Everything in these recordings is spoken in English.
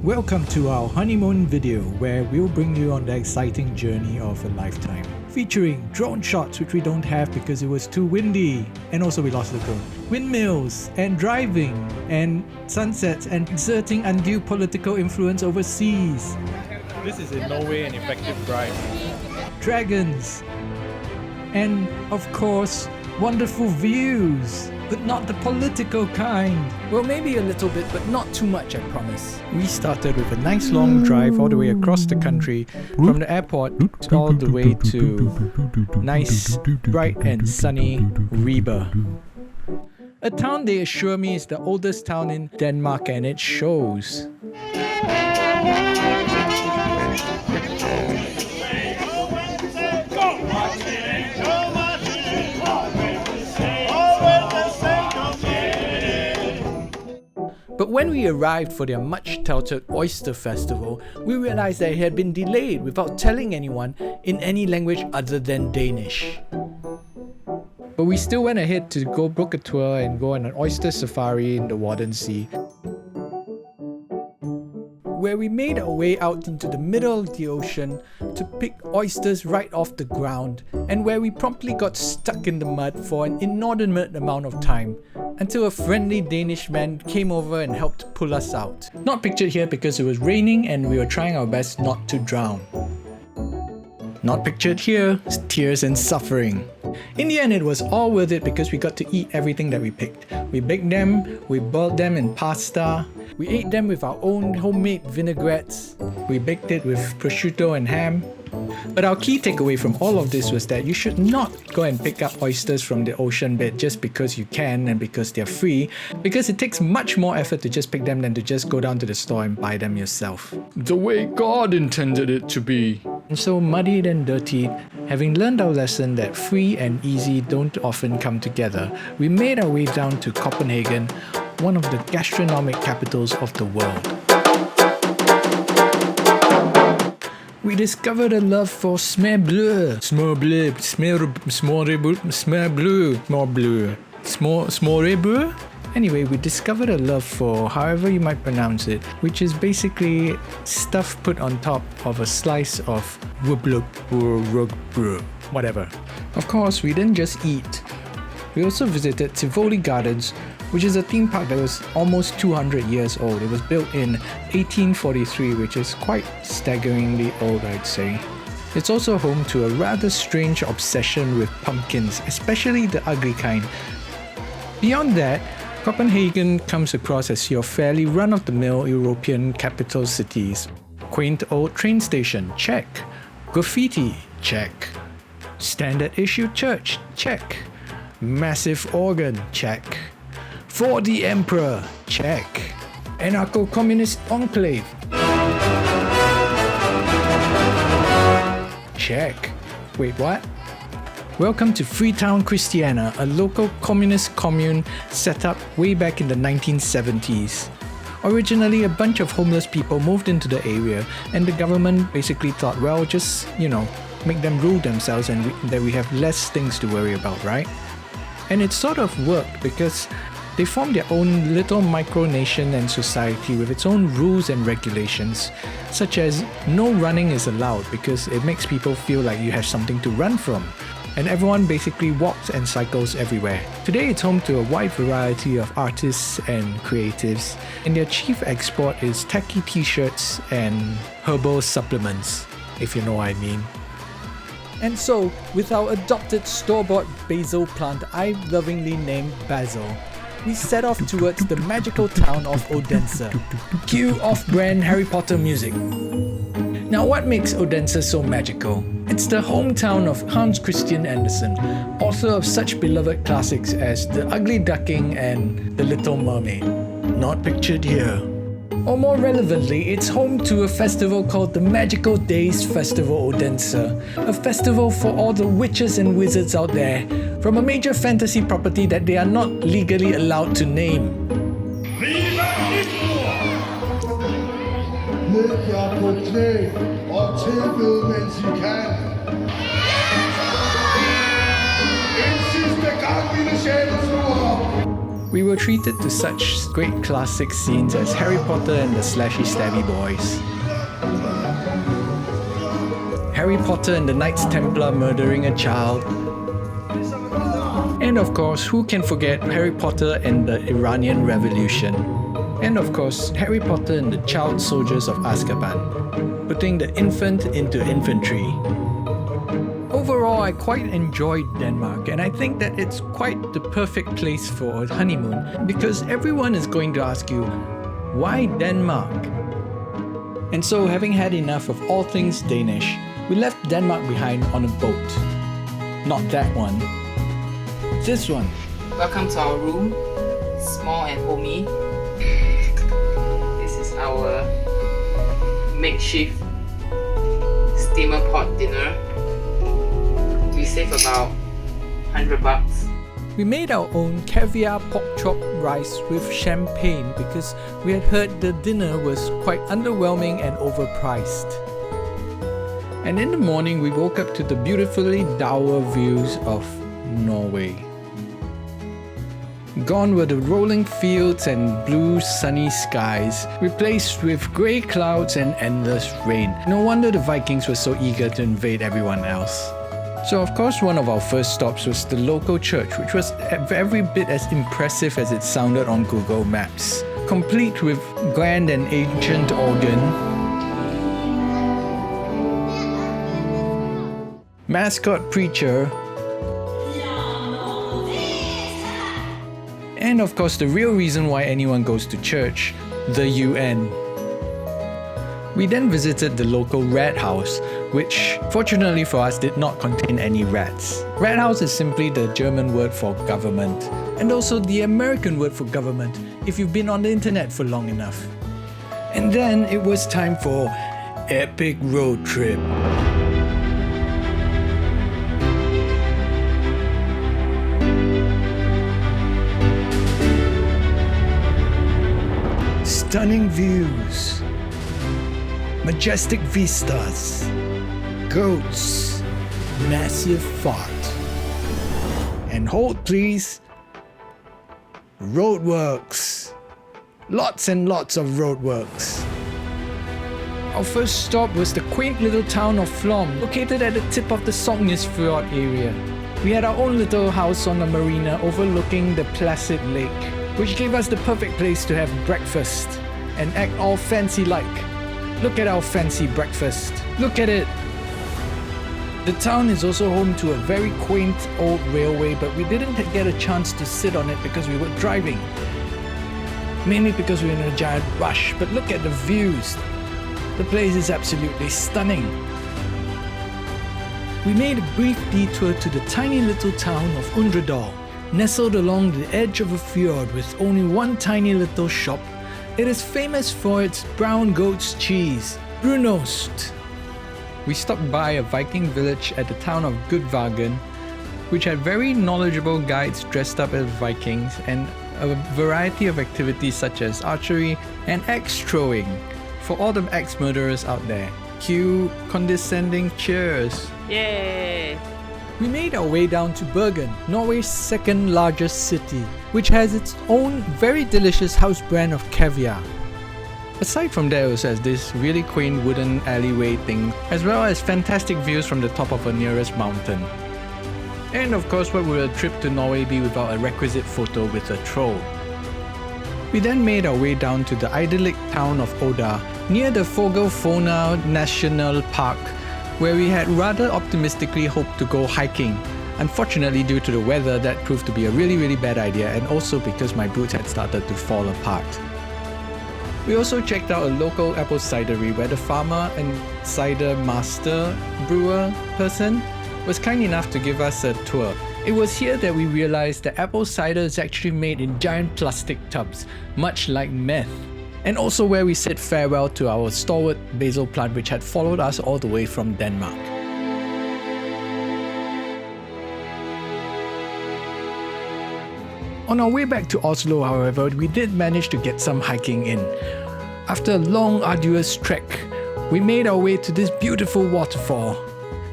Welcome to our honeymoon video where we'll bring you on the exciting journey of a lifetime. Featuring drone shots which we don't have because it was too windy and also we lost the drone. Windmills and driving and sunsets and exerting undue political influence overseas. This is in no way an effective bribe. Dragons. And of course, wonderful views. But not the political kind. Well, maybe a little bit, but not too much, I promise. We started with a nice long drive all the way across the country from the airport all the way to nice, bright and sunny Ribe. A town they assure me is the oldest town in Denmark, and it shows. But when we arrived for their much-touted oyster festival, we realized that it had been delayed without telling anyone in any language other than Danish. But we still went ahead to go book a tour and go on an oyster safari in the Wadden Sea, where we made our way out into the middle of the ocean to pick oysters right off the ground, and where we promptly got stuck in the mud for an inordinate amount of time, until a friendly Danish man came over and helped pull us out. Not pictured here because it was raining and we were trying our best not to drown. Not pictured here, tears and suffering. In the end, it was all worth it because we got to eat everything that we picked. We baked them, we boiled them in pasta, we ate them with our own homemade vinaigrettes, we baked it with prosciutto and ham. But our key takeaway from all of this was that you should not go and pick up oysters from the ocean bed just because you can and because they're free, because it takes much more effort to just pick them than to just go down to the store and buy them yourself. The way God intended it to be. And so muddied and dirty, having learned our lesson that free and easy don't often come together, we made our way down to Copenhagen, one of the gastronomic capitals of the world. We discovered a love for smør bleu. Smør bleu. Smør bleu. Anyway, we discovered a love for however you might pronounce it, which is basically stuff put on top of a slice of whatever. Of course, we didn't just eat. We also visited Tivoli Gardens, which is a theme park that was almost 200 years old. It was built in 1843, which is quite staggeringly old, I'd say. It's also home to a rather strange obsession with pumpkins, especially the ugly kind. Beyond that, Copenhagen comes across as your fairly run-of-the-mill European capital cities. Quaint old train station, check. Graffiti, check. Standard issue church, check. Massive organ, check. For the Emperor, check. Anarcho-communist enclave, check. Wait, what? Welcome to Freetown, Christiana, a local communist commune set up way back in the 1970s. Originally, a bunch of homeless people moved into the area, and the government basically thought, well, just, make them rule themselves and that we have less things to worry about, right? And it sort of worked because they formed their own little micronation and society with its own rules and regulations, such as no running is allowed because it makes people feel like you have something to run from. And everyone basically walks and cycles everywhere. Today it's home to a wide variety of artists and creatives, and their chief export is tacky t-shirts and herbal supplements, if you know what I mean. And so, with our adopted store-bought basil plant I've lovingly named Basil, we set off towards the magical town of Odense. Cue off-brand Harry Potter music. Now, what makes Odense so magical? It's the hometown of Hans Christian Andersen, author of such beloved classics as The Ugly Duckling and The Little Mermaid. Not pictured here. Or more relevantly, it's home to a festival called the Magical Days Festival Odense, a festival for all the witches and wizards out there, from a major fantasy property that they are not legally allowed to name. Læg jer på knæ og tilbed, mens I kan. En sidste gang, mine sjælesluger. We were treated to such great classic scenes as Harry Potter and the Slashy Stabby Boys, Harry Potter and the Knights Templar murdering a child, and of course, who can forget Harry Potter and the Iranian Revolution? And of course, Harry Potter and the Child Soldiers of Azkaban, putting the infant into infantry. Overall, I quite enjoyed Denmark, and I think that it's quite the perfect place for a honeymoon because everyone is going to ask you, why Denmark? And so, having had enough of all things Danish, we left Denmark behind on a boat. Not that one. This one. Welcome to our room. Small and homey. This is our makeshift steamer pot dinner. We save about $100. We made our own caviar pork chop rice with champagne because we had heard the dinner was quite underwhelming and overpriced. And in the morning we woke up to the beautifully dour views of Norway. Gone were the rolling fields and blue sunny skies, replaced with grey clouds and endless rain. No wonder the Vikings were so eager to invade everyone else. So of course one of our first stops was the local church, which was every bit as impressive as it sounded on Google Maps. Complete with grand and ancient organ, mascot preacher, and of course the real reason why anyone goes to church, the UN. We then visited the local rat house, which fortunately for us did not contain any rats. Rat house is simply the German word for government, and also the American word for government if you've been on the internet for long enough. And then it was time for epic road trip. Stunning views, majestic vistas, goats, massive fart, and hold please, roadworks. Lots and lots of roadworks. Our first stop was the quaint little town of Flom, located at the tip of the Sognesfjord area. We had our own little house on the marina overlooking the placid lake, which gave us the perfect place to have breakfast and act all fancy-like. Look at our fancy breakfast. Look at it. The town is also home to a very quaint old railway, but we didn't get a chance to sit on it because we were driving. Mainly because we were in a giant rush, but look at the views. The place is absolutely stunning. We made a brief detour to the tiny little town of Undredal. Nestled along the edge of a fjord with only one tiny little shop, it is famous for its brown goat's cheese, brunost. We stopped by a Viking village at the town of Gudvangen, which had very knowledgeable guides dressed up as Vikings and a variety of activities such as archery and axe throwing for all the axe murderers out there. Cue condescending cheers. Yay! We made our way down to Bergen, Norway's second largest city, which has its own very delicious house brand of caviar. Aside from that, it also has this really quaint wooden alleyway thing, as well as fantastic views from the top of a nearest mountain. And of course, what would a trip to Norway be without a requisite photo with a troll? We then made our way down to the idyllic town of Oda, near the Fogelfona National Park, where we had rather optimistically hoped to go hiking. Unfortunately, due to the weather, that proved to be a really bad idea, and also because my boots had started to fall apart. We also checked out a local apple cidery where the farmer and cider master brewer person was kind enough to give us a tour. It was here that we realized that apple cider is actually made in giant plastic tubs, much like meth. And also where we said farewell to our stalwart basil plant which had followed us all the way from Denmark. On our way back to Oslo, however, we did manage to get some hiking in. After a long, arduous trek, we made our way to this beautiful waterfall.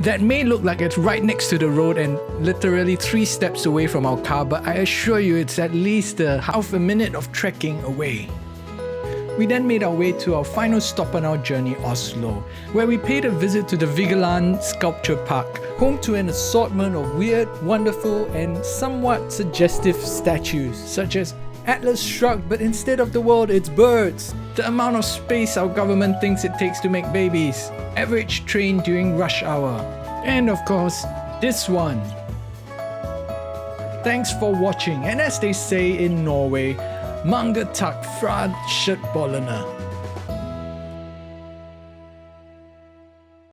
that may look like it's right next to the road and literally 3 steps away from our car, but I assure you it's at least a half a minute of trekking away. We then made our way to our final stop on our journey, Oslo, where we paid a visit to the Vigeland Sculpture Park, home to an assortment of weird, wonderful, and somewhat suggestive statues, such as Atlas Shrugged, but instead of the world, it's birds. The amount of space our government thinks it takes to make babies. Average train during rush hour. And of course, this one. Thanks for watching, and as they say in Norway, mange takk fra kjøttbollene.